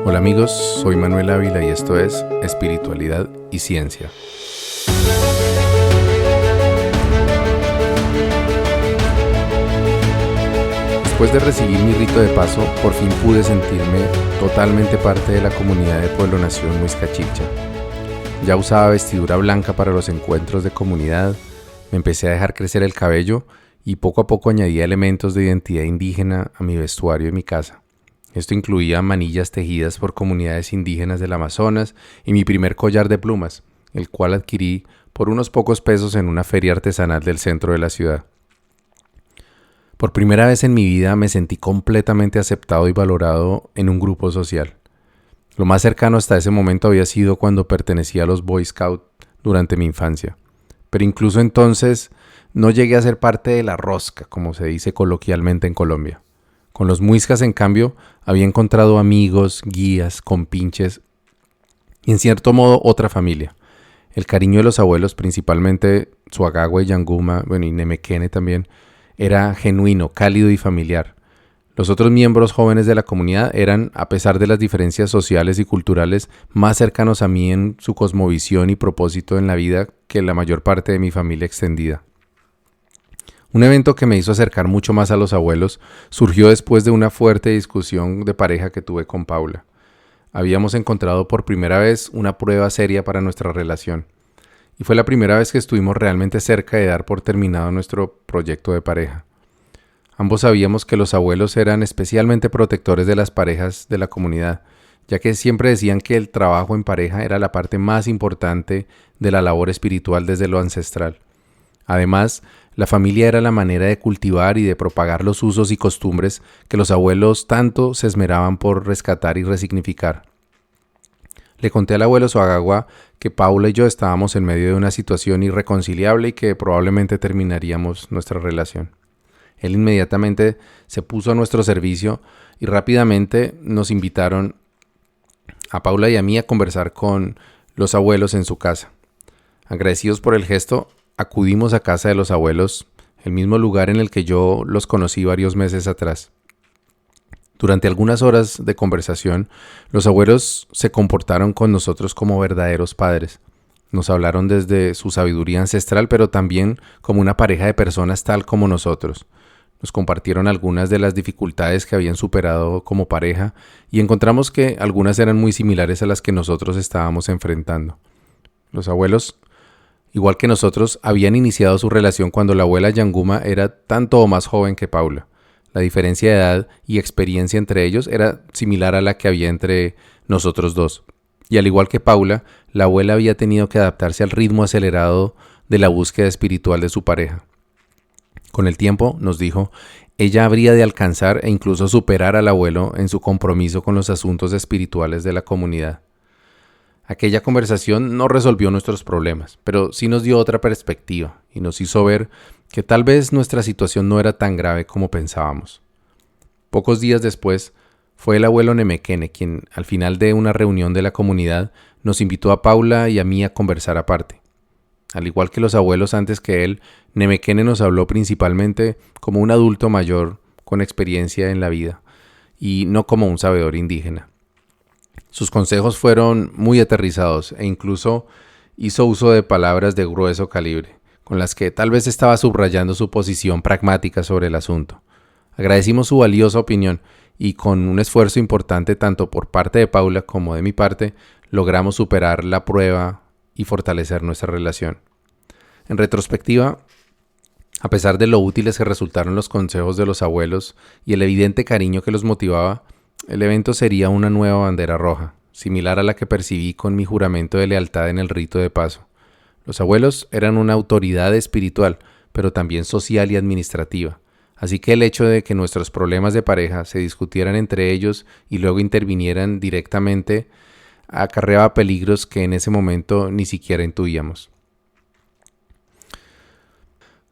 Hola amigos, soy Manuel Ávila y esto es Espiritualidad y Ciencia. Después de recibir mi rito de paso, por fin pude sentirme totalmente parte de la comunidad de Pueblo Nación Muisca Chibcha. Ya usaba vestidura blanca para los encuentros de comunidad, me empecé a dejar crecer el cabello y poco a poco añadía elementos de identidad indígena a mi vestuario y mi casa. Esto incluía manillas tejidas por comunidades indígenas del Amazonas y mi primer collar de plumas, el cual adquirí por unos pocos pesos en una feria artesanal del centro de la ciudad. Por primera vez en mi vida me sentí completamente aceptado y valorado en un grupo social. Lo más cercano hasta ese momento había sido cuando pertenecía a los Boy Scouts durante mi infancia. Pero incluso entonces no llegué a ser parte de la rosca, como se dice coloquialmente en Colombia. Con los muiscas, en cambio, había encontrado amigos, guías, compinches y en cierto modo otra familia. El cariño de los abuelos, principalmente Tsuagagua y Yanguma, y Nemequene también, era genuino, cálido y familiar. Los otros miembros jóvenes de la comunidad eran, a pesar de las diferencias sociales y culturales, más cercanos a mí en su cosmovisión y propósito en la vida que la mayor parte de mi familia extendida. Un evento que me hizo acercar mucho más a los abuelos surgió después de una fuerte discusión de pareja que tuve con Paula. Habíamos encontrado por primera vez una prueba seria para nuestra relación. Y fue la primera vez que estuvimos realmente cerca de dar por terminado nuestro proyecto de pareja. Ambos sabíamos que los abuelos eran especialmente protectores de las parejas de la comunidad, ya que siempre decían que el trabajo en pareja era la parte más importante de la labor espiritual desde lo ancestral. Además, la familia era la manera de cultivar y de propagar los usos y costumbres que los abuelos tanto se esmeraban por rescatar y resignificar. Le conté al abuelo Tsuagagua que Paula y yo estábamos en medio de una situación irreconciliable y que probablemente terminaríamos nuestra relación. Él inmediatamente se puso a nuestro servicio y rápidamente nos invitaron a Paula y a mí a conversar con los abuelos en su casa. Agradecidos por el gesto, acudimos a casa de los abuelos, el mismo lugar en el que yo los conocí varios meses atrás. Durante algunas horas de conversación, los abuelos se comportaron con nosotros como verdaderos padres. Nos hablaron desde su sabiduría ancestral, pero también como una pareja de personas tal como nosotros. Nos compartieron algunas de las dificultades que habían superado como pareja y encontramos que algunas eran muy similares a las que nosotros estábamos enfrentando. Los abuelos, igual que nosotros, habían iniciado su relación cuando la abuela Yanguma era tanto o más joven que Paula. La diferencia de edad y experiencia entre ellos era similar a la que había entre nosotros dos. Y al igual que Paula, la abuela había tenido que adaptarse al ritmo acelerado de la búsqueda espiritual de su pareja. Con el tiempo, nos dijo, ella habría de alcanzar e incluso superar al abuelo en su compromiso con los asuntos espirituales de la comunidad. Aquella conversación no resolvió nuestros problemas, pero sí nos dio otra perspectiva y nos hizo ver que tal vez nuestra situación no era tan grave como pensábamos. Pocos días después, fue el abuelo Nemequene quien, al final de una reunión de la comunidad, nos invitó a Paula y a mí a conversar aparte. Al igual que los abuelos antes que él, Nemequene nos habló principalmente como un adulto mayor con experiencia en la vida y no como un sabedor indígena. Sus consejos fueron muy aterrizados e incluso hizo uso de palabras de grueso calibre, con las que tal vez estaba subrayando su posición pragmática sobre el asunto. Agradecimos su valiosa opinión y con un esfuerzo importante tanto por parte de Paula como de mi parte, logramos superar la prueba y fortalecer nuestra relación. En retrospectiva, a pesar de lo útiles que resultaron los consejos de los abuelos y el evidente cariño que los motivaba, el evento sería una nueva bandera roja, similar a la que percibí con mi juramento de lealtad en el rito de paso. Los abuelos eran una autoridad espiritual, pero también social y administrativa. Así que el hecho de que nuestros problemas de pareja se discutieran entre ellos y luego intervinieran directamente acarreaba peligros que en ese momento ni siquiera intuíamos.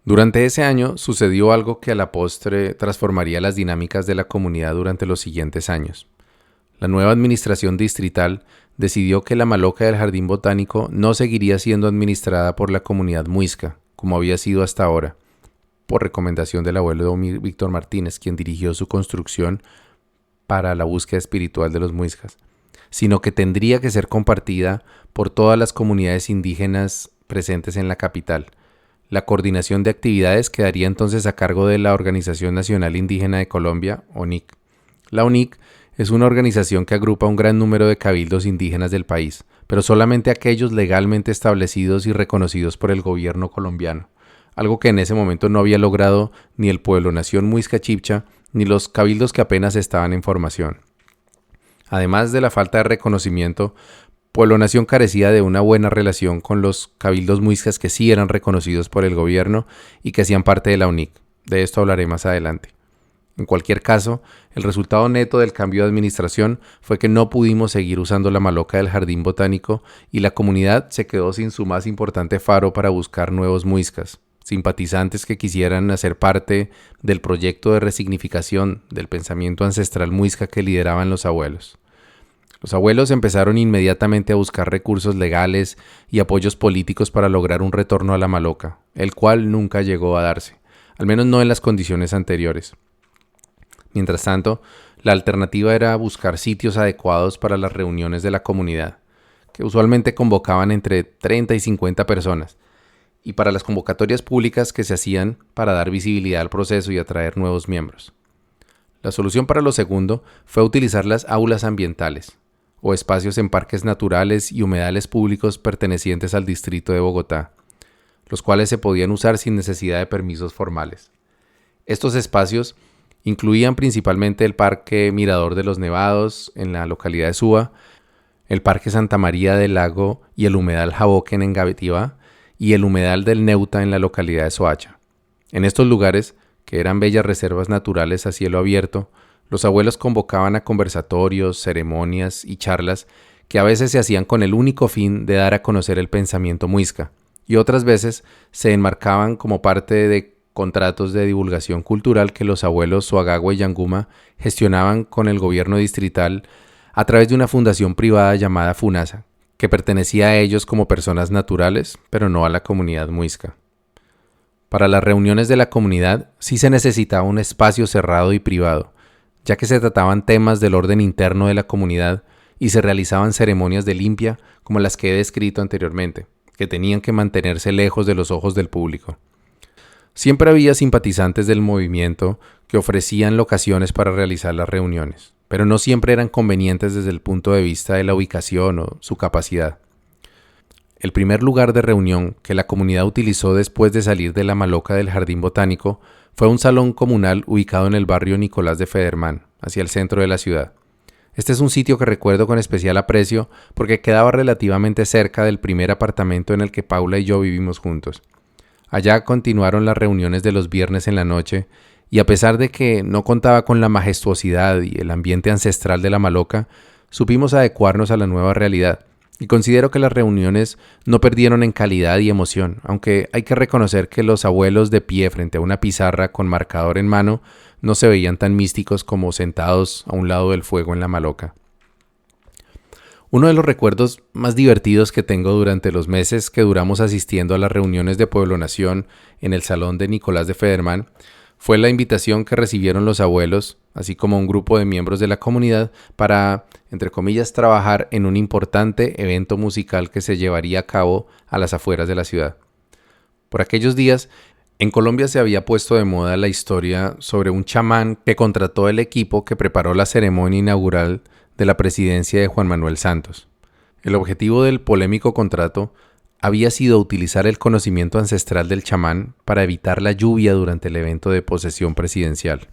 Durante ese año sucedió algo que a la postre transformaría las dinámicas de la comunidad durante los siguientes años. La nueva administración distrital decidió que la maloca del Jardín Botánico no seguiría siendo administrada por la comunidad muisca, como había sido hasta ahora, por recomendación del abuelo Víctor Martínez, quien dirigió su construcción para la búsqueda espiritual de los muiscas. sino que tendría que ser compartida por todas las comunidades indígenas presentes en la capital. La coordinación de actividades quedaría entonces a cargo de la Organización Nacional Indígena de Colombia, ONIC. La ONIC es una organización que agrupa un gran número de cabildos indígenas del país, pero solamente aquellos legalmente establecidos y reconocidos por el gobierno colombiano, algo que en ese momento no había logrado ni el pueblo nación Muisca Chibcha ni los cabildos que apenas estaban en formación. Además de la falta de reconocimiento, Pueblo Nación carecía de una buena relación con los cabildos muiscas que sí eran reconocidos por el gobierno y que hacían parte de la UNIC. De esto hablaré más adelante. En cualquier caso, el resultado neto del cambio de administración fue que no pudimos seguir usando la maloca del jardín botánico y la comunidad se quedó sin su más importante faro para buscar nuevos muiscas, simpatizantes que quisieran hacer parte del proyecto de resignificación del pensamiento ancestral muisca que lideraban los abuelos. Los abuelos empezaron inmediatamente a buscar recursos legales y apoyos políticos para lograr un retorno a la maloca, el cual nunca llegó a darse, al menos no en las condiciones anteriores. Mientras tanto, la alternativa era buscar sitios adecuados para las reuniones de la comunidad, que usualmente convocaban entre 30 y 50 personas, y para las convocatorias públicas que se hacían para dar visibilidad al proceso y atraer nuevos miembros. La solución para lo segundo fue utilizar las aulas ambientales, o espacios en parques naturales y humedales públicos pertenecientes al distrito de Bogotá, los cuales se podían usar sin necesidad de permisos formales. Estos espacios incluían principalmente el Parque Mirador de los Nevados en la localidad de Suba, el Parque Santa María del Lago y el Humedal Jaboquen en Gavitiva y el Humedal del Neuta en la localidad de Soacha. En estos lugares, que eran bellas reservas naturales a cielo abierto, los abuelos convocaban a conversatorios, ceremonias y charlas que a veces se hacían con el único fin de dar a conocer el pensamiento muisca, y otras veces se enmarcaban como parte de contratos de divulgación cultural que los abuelos Suagagua y Yanguma gestionaban con el gobierno distrital a través de una fundación privada llamada FUNASA, que pertenecía a ellos como personas naturales, pero no a la comunidad muisca. Para las reuniones de la comunidad sí se necesitaba un espacio cerrado y privado, ya que se trataban temas del orden interno de la comunidad y se realizaban ceremonias de limpia como las que he descrito anteriormente, que tenían que mantenerse lejos de los ojos del público. Siempre había simpatizantes del movimiento que ofrecían locaciones para realizar las reuniones, pero no siempre eran convenientes desde el punto de vista de la ubicación o su capacidad. El primer lugar de reunión que la comunidad utilizó después de salir de la maloca del jardín botánico fue un salón comunal ubicado en el barrio Nicolás de Federman, hacia el centro de la ciudad. Este es un sitio que recuerdo con especial aprecio porque quedaba relativamente cerca del primer apartamento en el que Paula y yo vivimos juntos. Allá continuaron las reuniones de los viernes en la noche y a pesar de que no contaba con la majestuosidad y el ambiente ancestral de la maloca, supimos adecuarnos a la nueva realidad. Y considero que las reuniones no perdieron en calidad y emoción, aunque hay que reconocer que los abuelos de pie frente a una pizarra con marcador en mano no se veían tan místicos como sentados a un lado del fuego en la maloca. Uno de los recuerdos más divertidos que tengo durante los meses que duramos asistiendo a las reuniones de Pueblo Nación en el salón de Nicolás de Federman fue la invitación que recibieron los abuelos, así como un grupo de miembros de la comunidad, para, entre comillas, trabajar en un importante evento musical que se llevaría a cabo a las afueras de la ciudad. Por aquellos días, en Colombia se había puesto de moda la historia sobre un chamán que contrató el equipo que preparó la ceremonia inaugural de la presidencia de Juan Manuel Santos. El objetivo del polémico contrato había sido utilizar el conocimiento ancestral del chamán para evitar la lluvia durante el evento de posesión presidencial.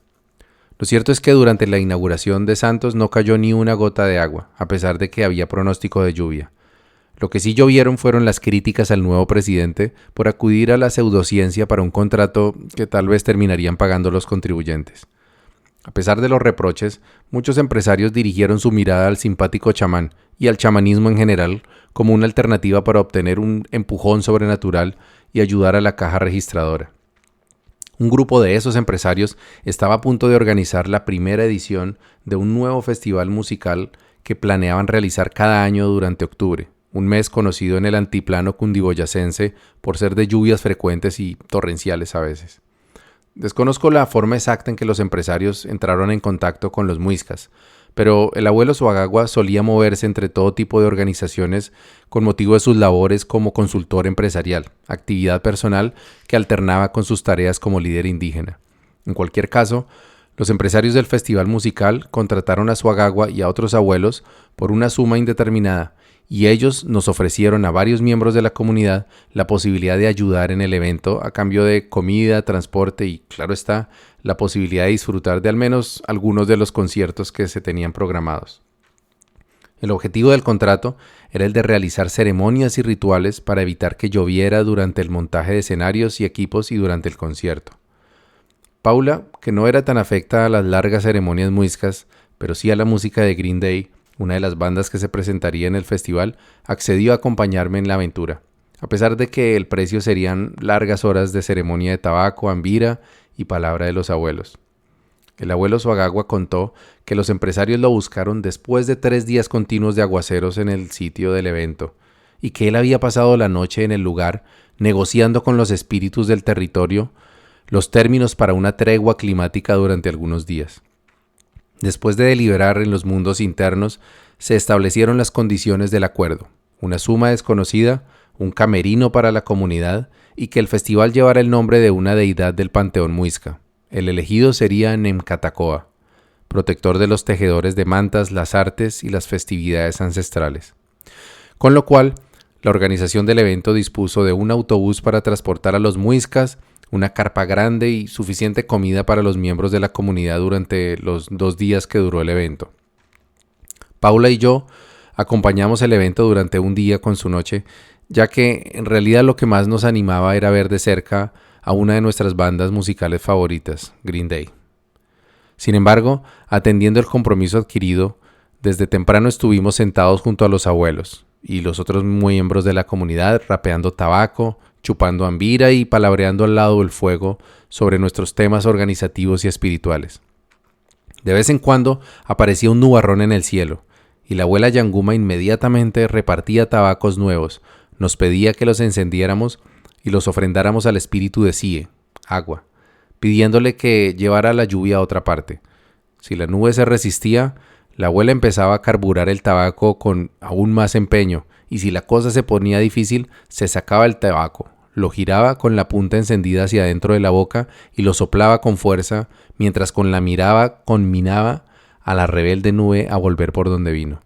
Lo cierto es que durante la inauguración de Santos no cayó ni una gota de agua, a pesar de que había pronóstico de lluvia. Lo que sí llovieron fueron las críticas al nuevo presidente por acudir a la pseudociencia para un contrato que tal vez terminarían pagando los contribuyentes. A pesar de los reproches, muchos empresarios dirigieron su mirada al simpático chamán y al chamanismo en general como una alternativa para obtener un empujón sobrenatural y ayudar a la caja registradora. Un grupo de esos empresarios estaba a punto de organizar la primera edición de un nuevo festival musical que planeaban realizar cada año durante octubre, un mes conocido en el antiplano cundiboyacense por ser de lluvias frecuentes y torrenciales a veces. Desconozco la forma exacta en que los empresarios entraron en contacto con los muiscas, pero el abuelo Suagagua solía moverse entre todo tipo de organizaciones con motivo de sus labores como consultor empresarial, actividad personal que alternaba con sus tareas como líder indígena. En cualquier caso, los empresarios del festival musical contrataron a Suagagua y a otros abuelos por una suma indeterminada, y ellos nos ofrecieron a varios miembros de la comunidad la posibilidad de ayudar en el evento a cambio de comida, transporte y, claro está, la posibilidad de disfrutar de al menos algunos de los conciertos que se tenían programados. El objetivo del contrato era el de realizar ceremonias y rituales para evitar que lloviera durante el montaje de escenarios y equipos y durante el concierto. Paula, que no era tan afecta a las largas ceremonias muiscas, pero sí a la música de Green Day, una de las bandas que se presentaría en el festival, accedió a acompañarme en la aventura, a pesar de que el precio serían largas horas de ceremonia de tabaco, ambira y palabra de los abuelos. El abuelo Suagagua contó que los empresarios lo buscaron después de 3 días continuos de aguaceros en el sitio del evento, y que él había pasado la noche en el lugar negociando con los espíritus del territorio los términos para una tregua climática durante algunos días. Después de deliberar en los mundos internos, se establecieron las condiciones del acuerdo, una suma desconocida, un camerino para la comunidad y que el festival llevara el nombre de una deidad del panteón muisca. El elegido sería Nemcatacoa, protector de los tejedores de mantas, las artes y las festividades ancestrales. Con lo cual, la organización del evento dispuso de un autobús para transportar a los muiscas, una carpa grande y suficiente comida para los miembros de la comunidad durante los 2 días que duró el evento. Paula y yo acompañamos el evento durante un día con su noche, ya que en realidad lo que más nos animaba era ver de cerca a una de nuestras bandas musicales favoritas, Green Day. Sin embargo, atendiendo el compromiso adquirido, desde temprano estuvimos sentados junto a los abuelos y los otros miembros de la comunidad rapeando tabaco, chupando ambira y palabreando al lado del fuego sobre nuestros temas organizativos y espirituales. De vez en cuando aparecía un nubarrón en el cielo, y la abuela Yanguma inmediatamente repartía tabacos nuevos, nos pedía que los encendiéramos y los ofrendáramos al espíritu de Sie, agua, pidiéndole que llevara la lluvia a otra parte. Si la nube se resistía, la abuela empezaba a carburar el tabaco con aún más empeño, y si la cosa se ponía difícil, se sacaba el tabaco, lo giraba con la punta encendida hacia adentro de la boca y lo soplaba con fuerza, mientras con la mirada conminaba a la rebelde nube a volver por donde vino.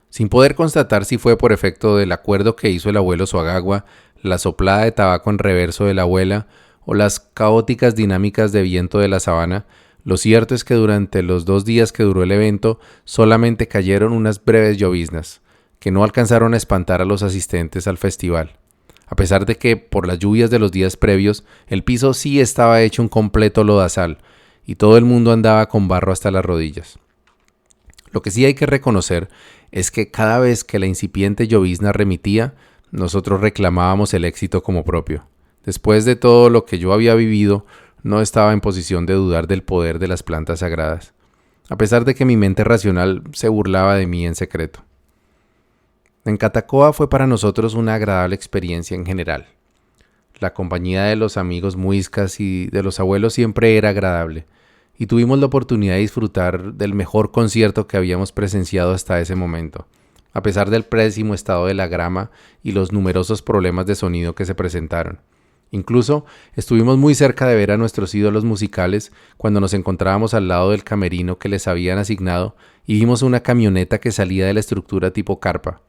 Sin poder constatar si fue por efecto del acuerdo que hizo el abuelo Suagagua, la soplada de tabaco en reverso de la abuela o las caóticas dinámicas de viento de la sabana, lo cierto es que durante los 2 días que duró el evento solamente cayeron unas breves lloviznas, que no alcanzaron a espantar a los asistentes al festival, a pesar de que, por las lluvias de los días previos, el piso sí estaba hecho un completo lodazal, y todo el mundo andaba con barro hasta las rodillas. Lo que sí hay que reconocer es que cada vez que la incipiente llovizna remitía, nosotros reclamábamos el éxito como propio. Después de todo lo que yo había vivido, no estaba en posición de dudar del poder de las plantas sagradas, a pesar de que mi mente racional se burlaba de mí en secreto. Nemcatacoa fue para nosotros una agradable experiencia en general. La compañía de los amigos muiscas y de los abuelos siempre era agradable, y tuvimos la oportunidad de disfrutar del mejor concierto que habíamos presenciado hasta ese momento, a pesar del pésimo estado de la grama y los numerosos problemas de sonido que se presentaron. Incluso estuvimos muy cerca de ver a nuestros ídolos musicales cuando nos encontrábamos al lado del camerino que les habían asignado y vimos una camioneta que salía de la estructura tipo carpa.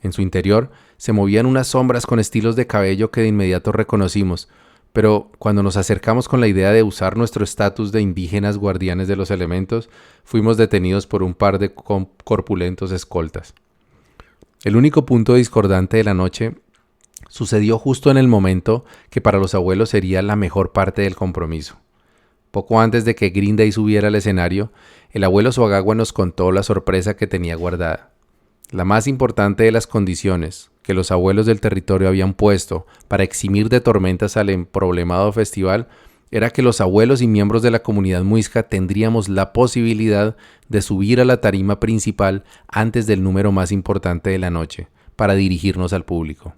En su interior se movían unas sombras con estilos de cabello que de inmediato reconocimos, pero cuando nos acercamos con la idea de usar nuestro estatus de indígenas guardianes de los elementos, fuimos detenidos por un par de corpulentos escoltas. El único punto discordante de la noche sucedió justo en el momento que para los abuelos sería la mejor parte del compromiso. Poco antes de que Green Day subiera al escenario, el abuelo Suagagua nos contó la sorpresa que tenía guardada. La más importante de las condiciones que los abuelos del territorio habían puesto para eximir de tormentas al emproblemado festival era que los abuelos y miembros de la comunidad muisca tendríamos la posibilidad de subir a la tarima principal antes del número más importante de la noche, para dirigirnos al público.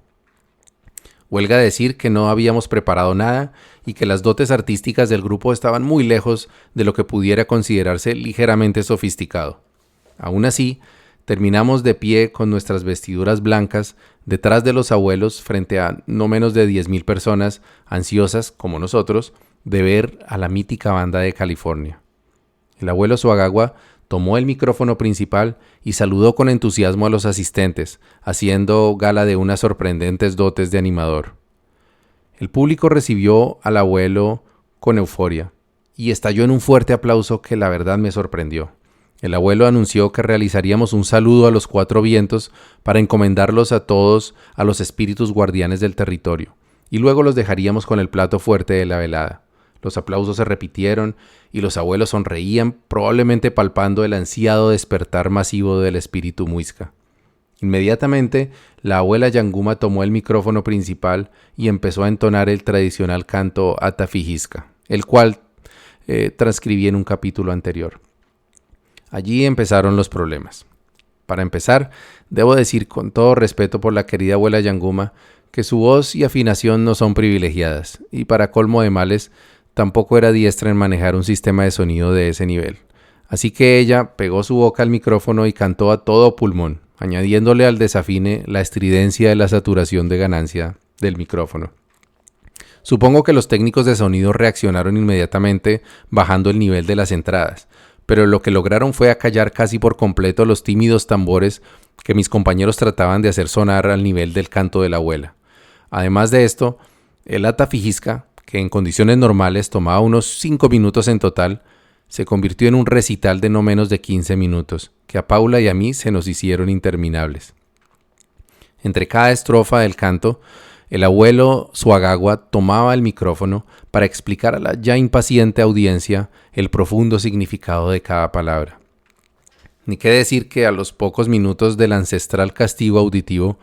Huelga decir que no habíamos preparado nada y que las dotes artísticas del grupo estaban muy lejos de lo que pudiera considerarse ligeramente sofisticado. Aún así, terminamos de pie con nuestras vestiduras blancas detrás de los abuelos frente a no menos de 10,000 personas ansiosas, como nosotros, de ver a la mítica banda de California. El abuelo Suagagua tomó el micrófono principal y saludó con entusiasmo a los asistentes, haciendo gala de unas sorprendentes dotes de animador. El público recibió al abuelo con euforia y estalló en un fuerte aplauso que la verdad me sorprendió. El abuelo anunció que realizaríamos un saludo a los 4 vientos para encomendarlos a todos a los espíritus guardianes del territorio, y luego los dejaríamos con el plato fuerte de la velada. Los aplausos se repitieron y los abuelos sonreían, probablemente palpando el ansiado despertar masivo del espíritu muisca. Inmediatamente, la abuela Yanguma tomó el micrófono principal y empezó a entonar el tradicional canto Atafijisca, el cual transcribí en un capítulo anterior. Allí empezaron los problemas. Para empezar, debo decir con todo respeto por la querida abuela Yanguma que su voz y afinación no son privilegiadas, y para colmo de males, tampoco era diestra en manejar un sistema de sonido de ese nivel. Así que ella pegó su boca al micrófono y cantó a todo pulmón, añadiéndole al desafine la estridencia de la saturación de ganancia del micrófono. Supongo que los técnicos de sonido reaccionaron inmediatamente bajando el nivel de las entradas, pero lo que lograron fue acallar casi por completo los tímidos tambores que mis compañeros trataban de hacer sonar al nivel del canto de la abuela. Además de esto, el Atafijisca, que en condiciones normales tomaba unos 5 minutos en total, se convirtió en un recital de no menos de 15 minutos, que a Paula y a mí se nos hicieron interminables. Entre cada estrofa del canto, el abuelo Suagagua tomaba el micrófono para explicar a la ya impaciente audiencia el profundo significado de cada palabra. Ni qué decir que a los pocos minutos del ancestral castigo auditivo,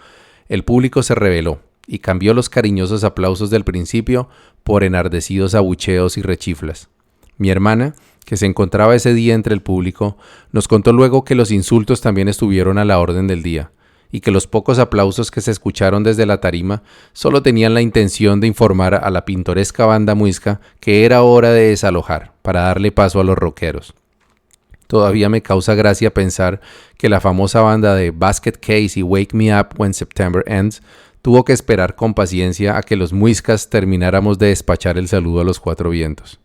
el público se rebeló y cambió los cariñosos aplausos del principio por enardecidos abucheos y rechiflas. Mi hermana, que se encontraba ese día entre el público, nos contó luego que los insultos también estuvieron a la orden del día, y que los pocos aplausos que se escucharon desde la tarima solo tenían la intención de informar a la pintoresca banda muisca que era hora de desalojar para darle paso a los rockeros. Todavía me causa gracia pensar que la famosa banda de Basket Case y Wake Me Up When September Ends tuvo que esperar con paciencia a que los muiscas termináramos de despachar el saludo a los 4 vientos.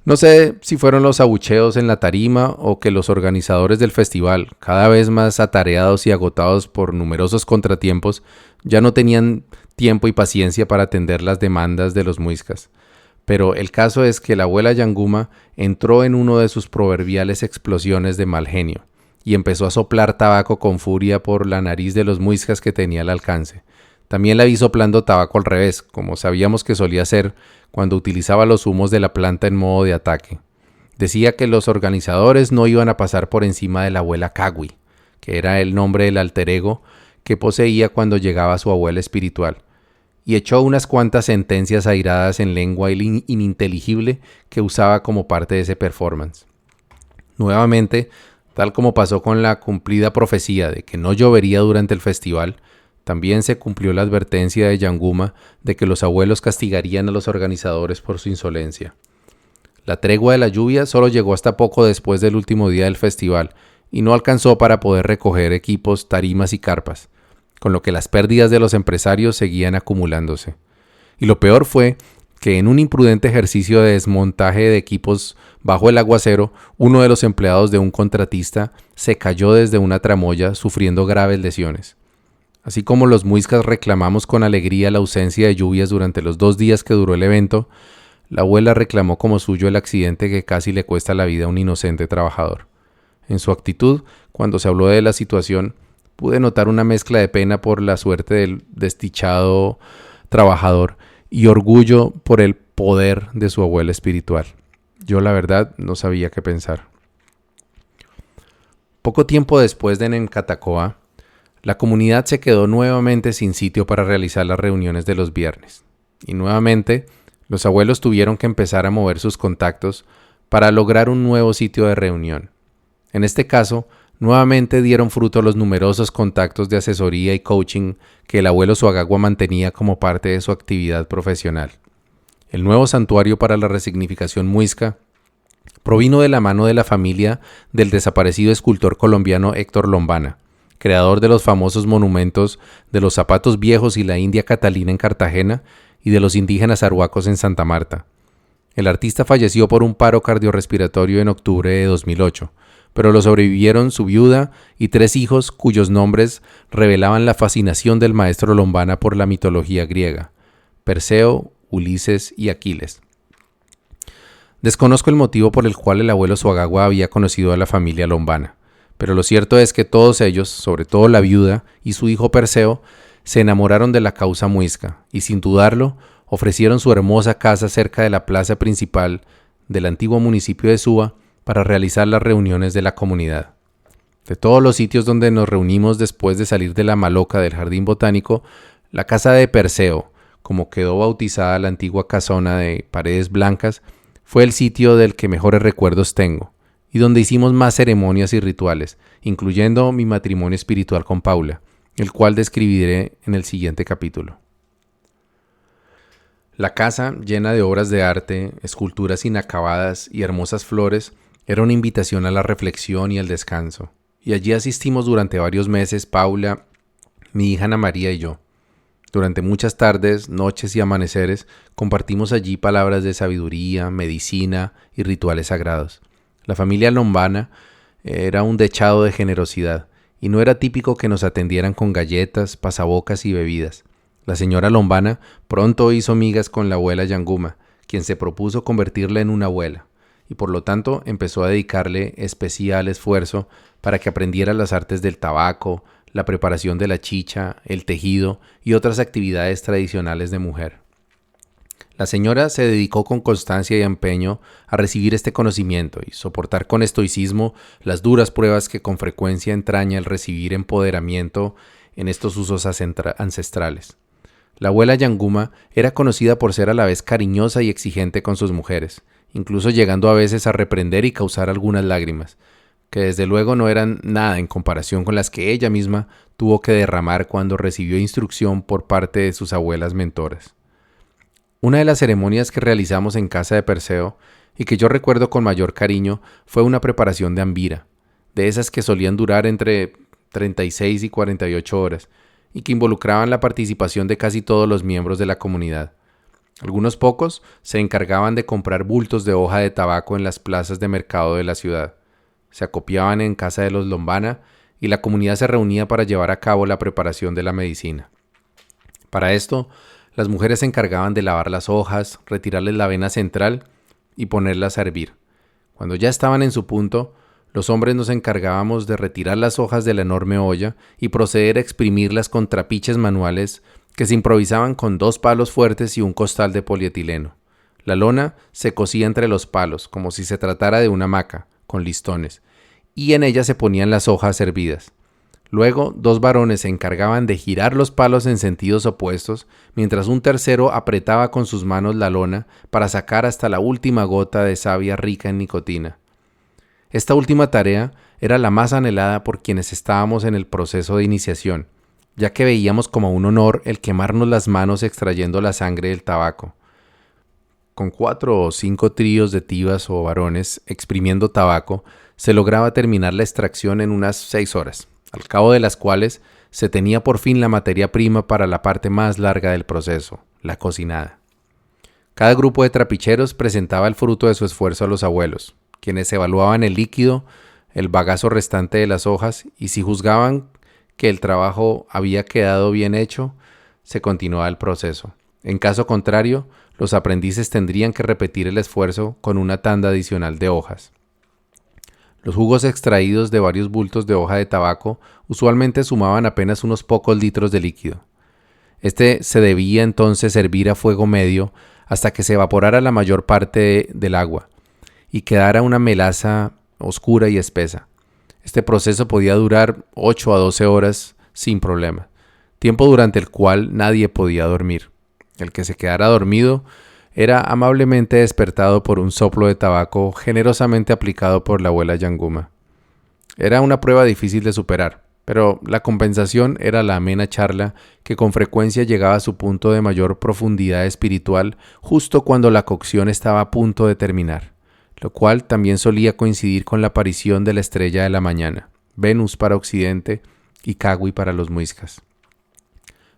No sé si fueron los abucheos en la tarima o que los organizadores del festival, cada vez más atareados y agotados por numerosos contratiempos, ya no tenían tiempo y paciencia para atender las demandas de los muiscas. Pero el caso es que la abuela Yanguma entró en uno de sus proverbiales explosiones de mal genio y empezó a soplar tabaco con furia por la nariz de los muiscas que tenía al alcance. También la vi soplando tabaco al revés, como sabíamos que solía hacer cuando utilizaba los humos de la planta en modo de ataque. Decía que los organizadores no iban a pasar por encima de la abuela Cagui, que era el nombre del alter ego que poseía cuando llegaba su abuela espiritual, y echó unas cuantas sentencias airadas en lengua ininteligible que usaba como parte de ese performance. Nuevamente, tal como pasó con la cumplida profecía de que no llovería durante el festival, también se cumplió la advertencia de Yanguma de que los abuelos castigarían a los organizadores por su insolencia. La tregua de la lluvia solo llegó hasta poco después del último día del festival y no alcanzó para poder recoger equipos, tarimas y carpas, con lo que las pérdidas de los empresarios seguían acumulándose. Y lo peor fue que en un imprudente ejercicio de desmontaje de equipos bajo el aguacero, uno de los empleados de un contratista se cayó desde una tramoya sufriendo graves lesiones. Así como los muiscas reclamamos con alegría la ausencia de lluvias durante los 2 días que duró el evento, la abuela reclamó como suyo el accidente que casi le cuesta la vida a un inocente trabajador. En su actitud, cuando se habló de la situación, pude notar una mezcla de pena por la suerte del desdichado trabajador y orgullo por el poder de su abuela espiritual. Yo, la verdad, no sabía qué pensar. Poco tiempo después de Nencatacoa, la comunidad se quedó nuevamente sin sitio para realizar las reuniones de los viernes. Y nuevamente, los abuelos tuvieron que empezar a mover sus contactos para lograr un nuevo sitio de reunión. En este caso, nuevamente dieron fruto los numerosos contactos de asesoría y coaching que el abuelo Suagagua mantenía como parte de su actividad profesional. El nuevo santuario para la resignificación muisca provino de la mano de la familia del desaparecido escultor colombiano Héctor Lombana, creador de los famosos monumentos de los zapatos viejos y la India Catalina en Cartagena y de los indígenas arhuacos en Santa Marta. El artista falleció por un paro cardiorrespiratorio en octubre de 2008, pero lo sobrevivieron su viuda y 3 hijos cuyos nombres revelaban la fascinación del maestro Lombana por la mitología griega: Perseo, Ulises y Aquiles. Desconozco el motivo por el cual el abuelo Suagagua había conocido a la familia Lombana, pero lo cierto es que todos ellos, sobre todo la viuda y su hijo Perseo, se enamoraron de la causa muisca y, sin dudarlo, ofrecieron su hermosa casa cerca de la plaza principal del antiguo municipio de Suba para realizar las reuniones de la comunidad. De todos los sitios donde nos reunimos después de salir de la maloca del jardín botánico, la casa de Perseo, como quedó bautizada la antigua casona de paredes blancas, fue el sitio del que mejores recuerdos tengo, y donde hicimos más ceremonias y rituales, incluyendo mi matrimonio espiritual con Paula, el cual describiré en el siguiente capítulo. La casa, llena de obras de arte, esculturas inacabadas y hermosas flores, era una invitación a la reflexión y al descanso, y allí asistimos durante varios meses Paula, mi hija Ana María y yo. Durante muchas tardes, noches y amaneceres compartimos allí palabras de sabiduría, medicina y rituales sagrados. La familia Lombana era un dechado de generosidad, y no era típico que nos atendieran con galletas, pasabocas y bebidas. La señora Lombana pronto hizo migas con la abuela Yanguma, quien se propuso convertirla en una abuela, y por lo tanto empezó a dedicarle especial esfuerzo para que aprendiera las artes del tabaco, la preparación de la chicha, el tejido y otras actividades tradicionales de mujer. La señora se dedicó con constancia y empeño a recibir este conocimiento y soportar con estoicismo las duras pruebas que con frecuencia entraña el recibir empoderamiento en estos usos ancestrales. La abuela Yanguma era conocida por ser a la vez cariñosa y exigente con sus mujeres, incluso llegando a veces a reprender y causar algunas lágrimas, que desde luego no eran nada en comparación con las que ella misma tuvo que derramar cuando recibió instrucción por parte de sus abuelas mentoras. Una de las ceremonias que realizamos en casa de Perseo, y que yo recuerdo con mayor cariño, fue una preparación de ambira, de esas que solían durar entre 36 y 48 horas, y que involucraban la participación de casi todos los miembros de la comunidad. Algunos pocos se encargaban de comprar bultos de hoja de tabaco en las plazas de mercado de la ciudad. Se acopiaban en casa de los Lombana y la comunidad se reunía para llevar a cabo la preparación de la medicina. Para esto, las mujeres se encargaban de lavar las hojas, retirarles la vena central y ponerlas a hervir. Cuando ya estaban en su punto, los hombres nos encargábamos de retirar las hojas de la enorme olla y proceder a exprimirlas con trapiches manuales que se improvisaban con 2 palos fuertes y un costal de polietileno. La lona se cosía entre los palos, como si se tratara de una hamaca, con listones, y en ella se ponían las hojas hervidas. Luego, 2 varones se encargaban de girar los palos en sentidos opuestos, mientras un tercero apretaba con sus manos la lona para sacar hasta la última gota de savia rica en nicotina. Esta última tarea era la más anhelada por quienes estábamos en el proceso de iniciación, ya que veíamos como un honor el quemarnos las manos extrayendo la sangre del tabaco. Con 4 o 5 tríos de tibas o varones exprimiendo tabaco, se lograba terminar la extracción en unas 6 horas, al cabo de las cuales se tenía por fin la materia prima para la parte más larga del proceso, la cocinada. Cada grupo de trapicheros presentaba el fruto de su esfuerzo a los abuelos, quienes evaluaban el líquido, el bagazo restante de las hojas, y si juzgaban que el trabajo había quedado bien hecho, se continuaba el proceso. En caso contrario, los aprendices tendrían que repetir el esfuerzo con una tanda adicional de hojas. Los jugos extraídos de varios bultos de hoja de tabaco usualmente sumaban apenas unos pocos litros de líquido. Este se debía entonces hervir a fuego medio hasta que se evaporara la mayor parte del agua y quedara una melaza oscura y espesa. Este proceso podía durar 8 a 12 horas sin problema, tiempo durante el cual nadie podía dormir. El que se quedara dormido era amablemente despertado por un soplo de tabaco generosamente aplicado por la abuela Yanguma. Era una prueba difícil de superar, pero la compensación era la amena charla que con frecuencia llegaba a su punto de mayor profundidad espiritual justo cuando la cocción estaba a punto de terminar, lo cual también solía coincidir con la aparición de la estrella de la mañana, Venus para Occidente y Cagüí para los muiscas.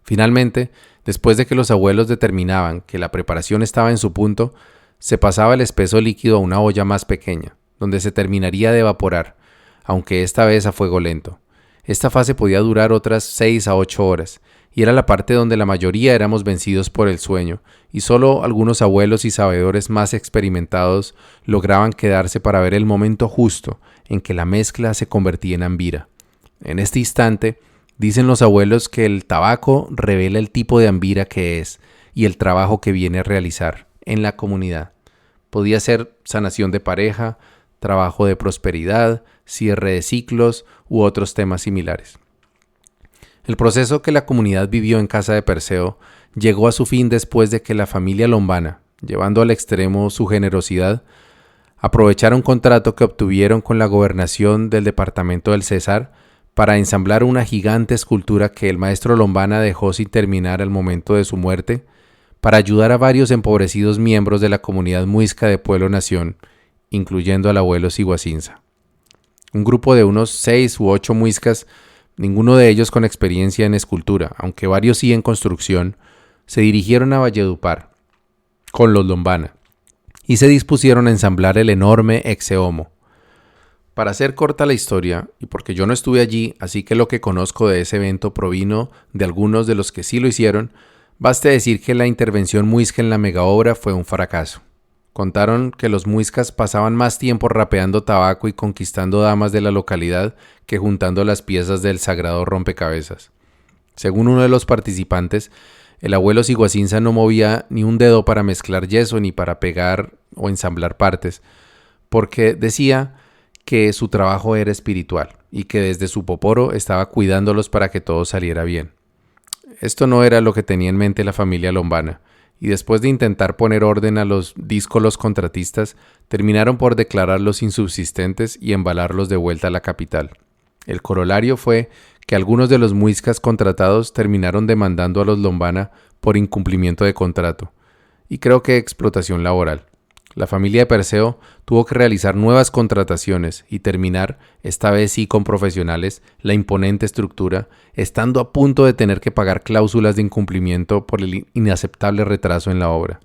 Finalmente, después de que los abuelos determinaban que la preparación estaba en su punto, se pasaba el espeso líquido a una olla más pequeña, donde se terminaría de evaporar, aunque esta vez a fuego lento. Esta fase podía durar otras 6 a 8 horas, y era la parte donde la mayoría éramos vencidos por el sueño, y solo algunos abuelos y sabedores más experimentados lograban quedarse para ver el momento justo en que la mezcla se convertía en ambira. En este instante, dicen los abuelos que el tabaco revela el tipo de ambira que es y el trabajo que viene a realizar en la comunidad. Podía ser sanación de pareja, trabajo de prosperidad, cierre de ciclos u otros temas similares. El proceso que la comunidad vivió en casa de Perseo llegó a su fin después de que la familia Lombana, llevando al extremo su generosidad, aprovechara un contrato que obtuvieron con la gobernación del departamento del Cesar para ensamblar una gigante escultura que el maestro Lombana dejó sin terminar al momento de su muerte, para ayudar a varios empobrecidos miembros de la comunidad muisca de Pueblo Nación, incluyendo al abuelo Siguacinza. Un grupo de unos 6 u 8 muiscas, ninguno de ellos con experiencia en escultura, aunque varios sí en construcción, se dirigieron a Valledupar con los Lombana y se dispusieron a ensamblar el enorme Exeomo. Para hacer corta la historia, y porque yo no estuve allí, así que lo que conozco de ese evento provino de algunos de los que sí lo hicieron, baste decir que la intervención muisca en la megaobra fue un fracaso. Contaron que los muiscas pasaban más tiempo rapeando tabaco y conquistando damas de la localidad que juntando las piezas del sagrado rompecabezas. Según uno de los participantes, el abuelo Siguacinza no movía ni un dedo para mezclar yeso ni para pegar o ensamblar partes, porque decía que su trabajo era espiritual y que desde su poporo estaba cuidándolos para que todo saliera bien. Esto no era lo que tenía en mente la familia Lombana, y después de intentar poner orden a los díscolos contratistas, terminaron por declararlos insubsistentes y embalarlos de vuelta a la capital. El corolario fue que algunos de los muiscas contratados terminaron demandando a los Lombana por incumplimiento de contrato, y creo que explotación laboral. La familia de Perseo tuvo que realizar nuevas contrataciones y terminar, esta vez sí con profesionales, la imponente estructura, estando a punto de tener que pagar cláusulas de incumplimiento por el inaceptable retraso en la obra.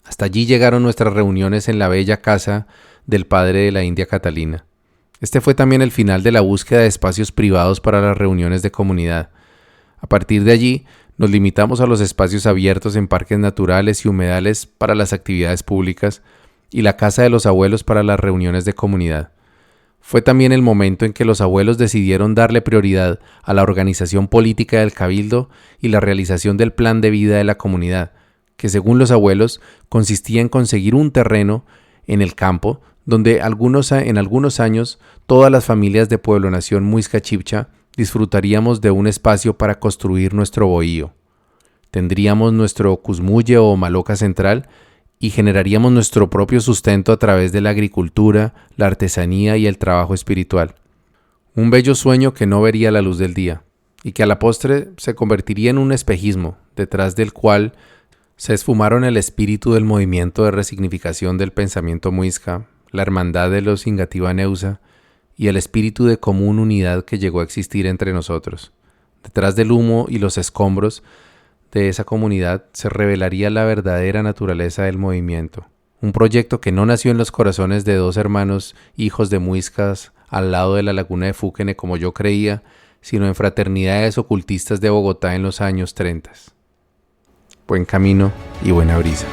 Hasta allí llegaron nuestras reuniones en la bella casa del padre de la India Catalina. Este fue también el final de la búsqueda de espacios privados para las reuniones de comunidad. A partir de allí, nos limitamos a los espacios abiertos en parques naturales y humedales para las actividades públicas y la casa de los abuelos para las reuniones de comunidad. Fue también el momento en que los abuelos decidieron darle prioridad a la organización política del cabildo y la realización del plan de vida de la comunidad, que según los abuelos consistía en conseguir un terreno en el campo donde en algunos años todas las familias de Pueblo Nación Muisca Chibcha disfrutaríamos de un espacio para construir nuestro bohío. Tendríamos nuestro cusmuye o maloca central y generaríamos nuestro propio sustento a través de la agricultura, la artesanía y el trabajo espiritual. Un bello sueño que no vería la luz del día y que a la postre se convertiría en un espejismo, detrás del cual se esfumaron el espíritu del movimiento de resignificación del pensamiento muisca, la hermandad de los Ingatibaneusa y el espíritu de común unidad que llegó a existir entre nosotros. Detrás del humo y los escombros de esa comunidad se revelaría la verdadera naturaleza del movimiento. Un proyecto que no nació en los corazones de 2 hermanos hijos de muiscas al lado de la laguna de Fúquene como yo creía, sino en fraternidades ocultistas de Bogotá en los años 30. Buen camino y buena brisa.